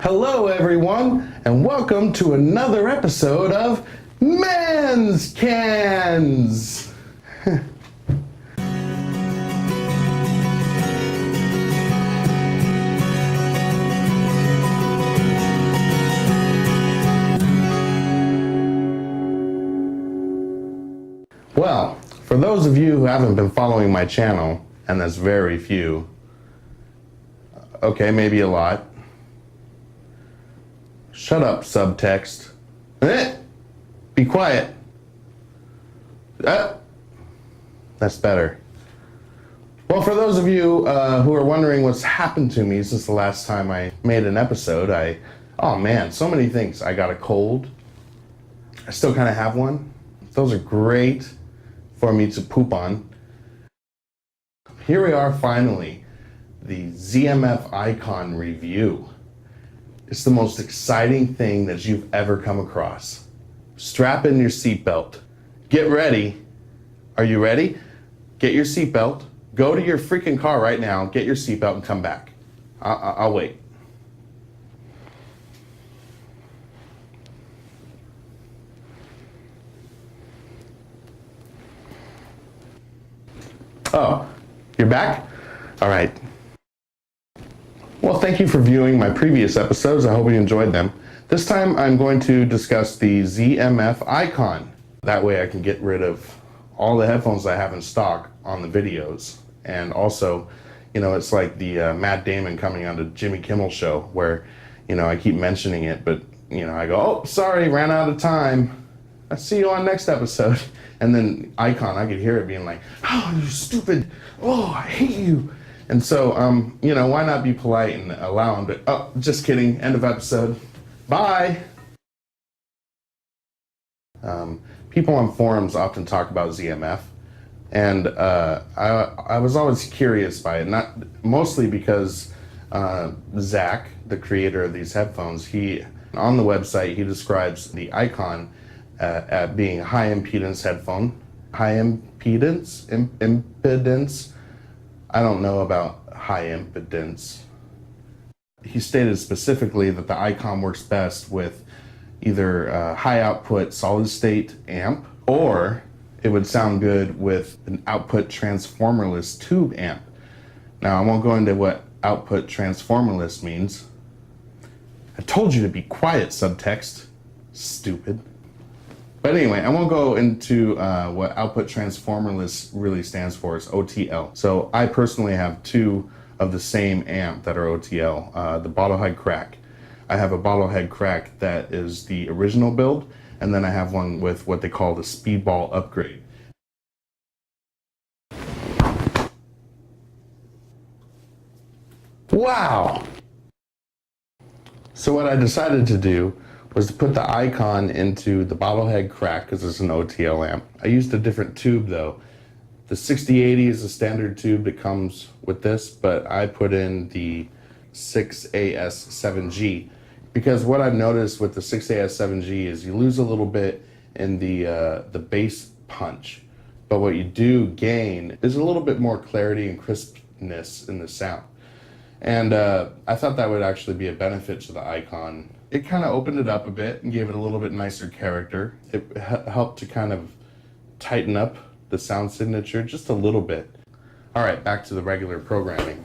Hello everyone, and welcome to another episode of Mann's Cans! Well, for those of you who haven't been following my channel, and that's very few, okay, maybe a lot. Shut up, subtext. Be quiet. That's better. Well, for those of you who are wondering what's happened to me since the last time I made an episode, oh man, so many things. I got a cold. I still kind of have one. Those are great for me to poop on. Here we are finally, the ZMF Eikon review. It's the most exciting thing that you've ever come across. Strap in your seatbelt. Get ready. Are you ready? Get your seatbelt. Go to your freaking car right now, get your seatbelt and come back. I'll wait. Oh, you're back? All right. Well, thank you for viewing my previous episodes. I hope you enjoyed them. This time I'm going to discuss the ZMF Eikon. That way I can get rid of all the headphones I have in stock on the videos. And also, you know, it's like the Matt Damon coming on the Jimmy Kimmel show where, you know, I keep mentioning it, but, you know, I go, oh, sorry, ran out of time. I'll see you on next episode. And then Eikon, I could hear it being like, oh, you stupid. Oh, I hate you. And so, you know, why not be polite and allow them to, oh, just kidding, end of episode. Bye. People on forums often talk about ZMF, and I was always curious by it, not mostly because Zach, the creator of these headphones, on the website, he describes the Eikon at being a high impedance headphone. High impedance? Impedance? I don't know about high impedance. He stated specifically that the Eikon works best with either high output solid state amp, or it would sound good with an output transformerless tube amp. Now I won't go into what output transformerless means. I told you to be quiet, subtext. Stupid. But anyway, I won't go into what output transformerless really stands for. It's OTL. So I personally have two of the same amp that are OTL, the bottle head crack. I have a bottle head crack that is the original build, and then I have one with what they call the speedball upgrade. Wow! So what I decided to do was to put the Eikon into the bottlehead crack because it's an OTL amp. I used a different tube though. The 6080 is a standard tube that comes with this, but I put in the 6AS7G because what I've noticed with the 6AS7G is you lose a little bit in the bass punch, but what you do gain is a little bit more clarity and crispness in the sound. And I thought that would actually be a benefit to the Eikon. It kind of opened it up a bit and gave it a little bit nicer character. It helped to kind of tighten up the sound signature just a little bit. All right, back to the regular programming.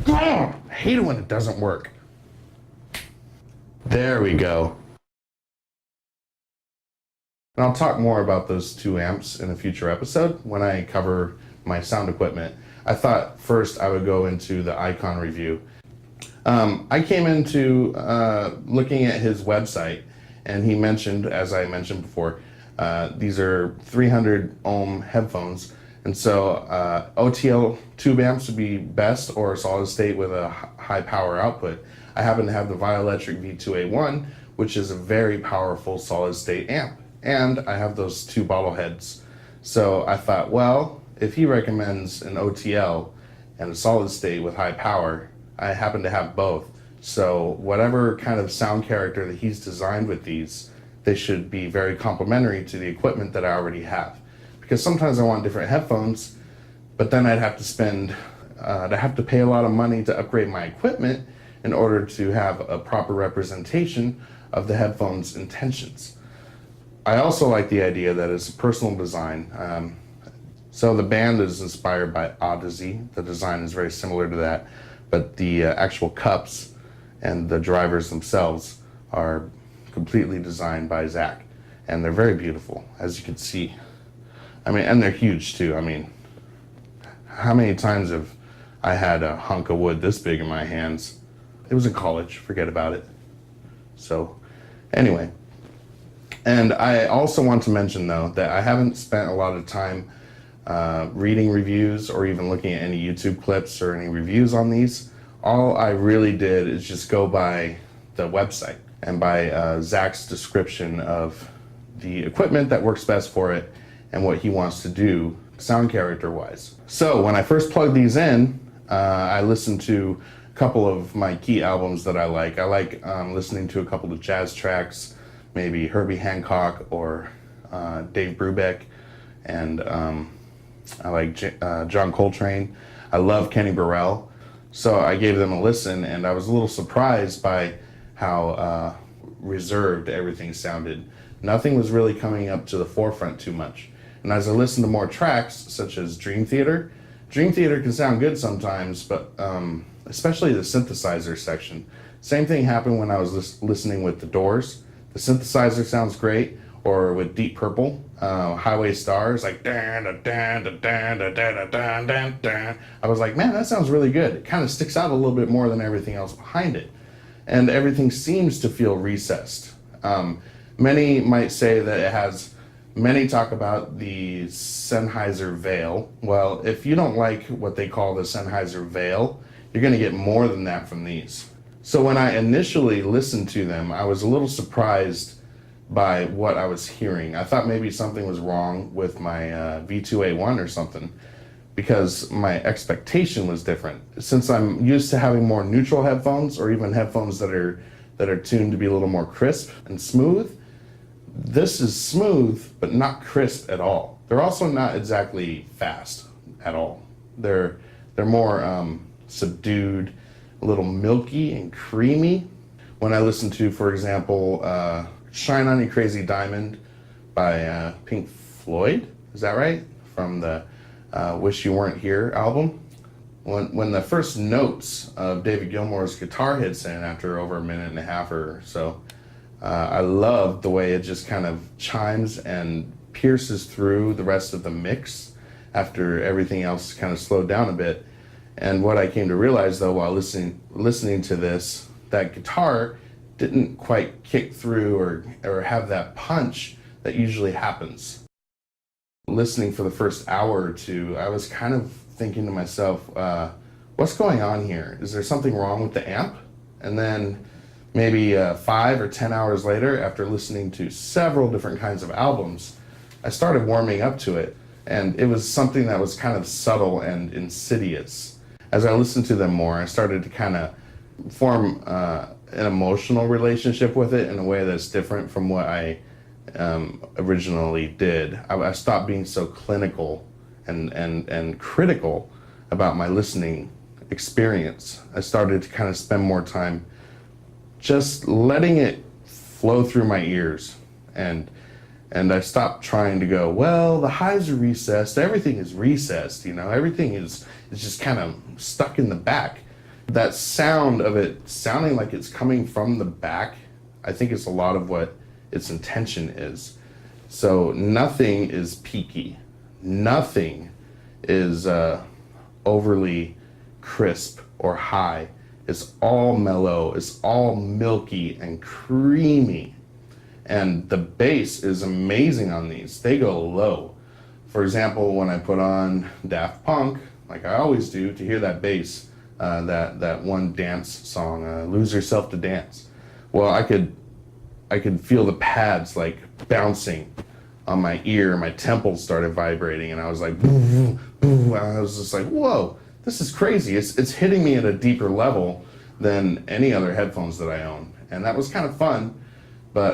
I hate it when it doesn't work. There we go. And I'll talk more about those two amps in a future episode when I cover my sound equipment. I thought first I would go into the Eikon review. I came into looking at his website, and he mentioned, as I mentioned before, these are 300 ohm headphones, and so OTL tube amps would be best, or solid state with a high power output. I happen to have the Vioelectric V2A1, which is a very powerful solid state amp, and I have those two bottle heads. So I thought, well, if he recommends an OTL and a solid state with high power, I happen to have both. So whatever kind of sound character that he's designed with these, they should be very complementary to the equipment that I already have. Because sometimes I want different headphones, but then I'd have to spend to have to pay a lot of money to upgrade my equipment in order to have a proper representation of the headphone's intentions. I also like the idea that it's a personal design. So the band is inspired by Odyssey. The design is very similar to that, but the actual cups and the drivers themselves are completely designed by Zach, and they're very beautiful, as you can see. I mean, and they're huge too. I mean, how many times have I had a hunk of wood this big in my hands? It was in college, forget about it. So anyway, and I also want to mention though that I haven't spent a lot of time reading reviews or even looking at any YouTube clips or any reviews on these. All I really did is just go by the website and by Zach's description of the equipment that works best for it and what he wants to do sound character wise. So when I first plugged these in, I listened to a couple of my key albums that I like. I like listening to a couple of jazz tracks, maybe Herbie Hancock or Dave Brubeck, and I like John Coltrane. I love Kenny Burrell. So I gave them a listen, and I was a little surprised by how reserved everything sounded. Nothing was really coming up to the forefront too much. And as I listened to more tracks, such as Dream Theater can sound good sometimes, but especially the synthesizer section. Same thing happened when I was listening with The Doors. The synthesizer sounds great, or with Deep Purple, Highway Stars, like dan da dan da dan da dan da dan dan dan. I was like, man, that sounds really good. It kind of sticks out a little bit more than everything else behind it, and everything seems to feel recessed. Many might say that it has. Many talk about the Sennheiser veil. Well, if you don't like what they call the Sennheiser veil, you're going to get more than that from these. So when I initially listened to them, I was a little surprised by what I was hearing. I thought maybe something was wrong with my V2A1 or something, because my expectation was different. Since I'm used to having more neutral headphones, or even headphones that are tuned to be a little more crisp and smooth, this is smooth, but not crisp at all. They're also not exactly fast at all. They're more subdued, a little milky and creamy. When I listen to, for example, Shine On You Crazy Diamond by Pink Floyd, is that right? From the Wish You Weren't Here album. When the first notes of David Gilmour's guitar hits in after over a minute and a half or so, I love the way it just kind of chimes and pierces through the rest of the mix after everything else kind of slowed down a bit. And what I came to realize though while listening to this, that guitar didn't quite kick through or have that punch that usually happens. Listening for the first hour or two, I was kind of thinking to myself, what's going on here? Is there something wrong with the amp? And then maybe 5 or 10 hours later, after listening to several different kinds of albums, I started warming up to it. And it was something that was kind of subtle and insidious. As I listened to them more, I started to kind of form an emotional relationship with it in a way that's different from what I originally did. I stopped being so clinical and critical about my listening experience. I started to kind of spend more time just letting it flow through my ears, and I stopped trying to go, well, the highs are recessed, everything is recessed, you know, everything is just kind of stuck in the back. That sound of it sounding like it's coming from the back, I think it's a lot of what its intention is. So nothing is peaky, nothing is overly crisp or high. It's all mellow, it's all milky and creamy. And the bass is amazing on these. They go low. For example, when I put on Daft Punk, like I always do, to hear that bass, that one dance song, Lose Yourself to Dance. Well, I could feel the pads like bouncing on my ear, my temples started vibrating, and I was like, boo, boo, and I was just like, whoa, this is crazy. It's hitting me at a deeper level than any other headphones that I own. And that was kind of fun, but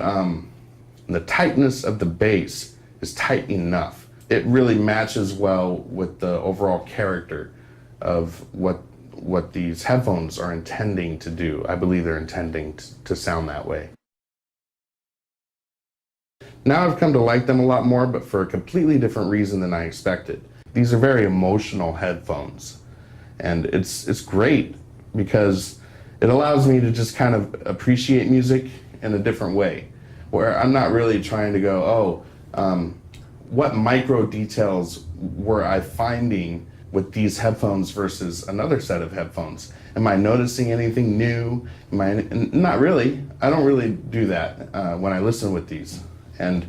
the tightness of the bass is tight enough. It really matches well with the overall character of what these headphones are intending to do. I believe they're intending to sound that way. Now I've come to like them a lot more, but for a completely different reason than I expected. These are very emotional headphones, and it's great because it allows me to just kind of appreciate music in a different way, where I'm not really trying to go, what micro details were I finding with these headphones versus another set of headphones? Am I noticing anything new? Not really. I don't really do that when I listen with these. And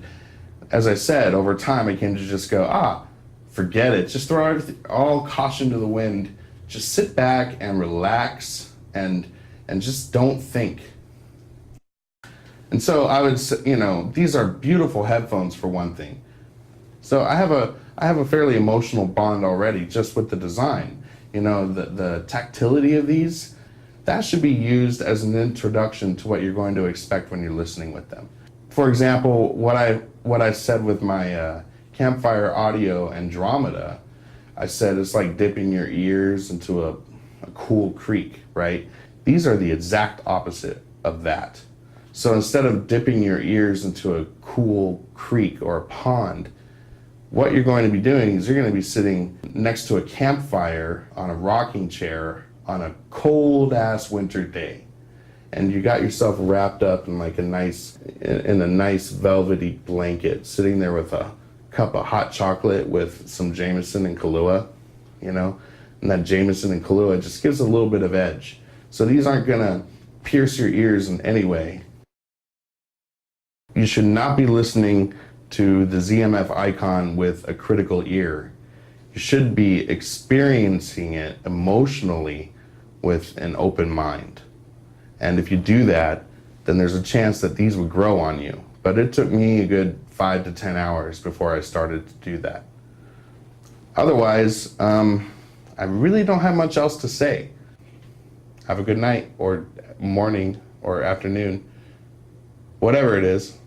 as I said, over time I came to just go, forget it. Just throw everything, all caution to the wind. Just sit back and relax and just don't think. And so I would say, these are beautiful headphones for one thing. So I have a fairly emotional bond already just with the design. The tactility of these, that should be used as an introduction to what you're going to expect when you're listening with them. For example, what I said with my Campfire Audio Andromeda, I said it's like dipping your ears into a cool creek, right? These are the exact opposite of that. So instead of dipping your ears into a cool creek or a pond, what you're going to be doing is you're going to be sitting next to a campfire on a rocking chair on a cold ass winter day. And you got yourself wrapped up in a nice velvety blanket, sitting there with a cup of hot chocolate with some Jameson and Kahlua, and that Jameson and Kahlua just gives a little bit of edge. So these aren't gonna pierce your ears in any way. You should not be listening to the ZMF Eikon with a critical ear. You should be experiencing it emotionally with an open mind. And if you do that, then there's a chance that these would grow on you. But it took me a good 5 to 10 hours before I started to do that. Otherwise, I really don't have much else to say. Have a good night or morning or afternoon, whatever it is.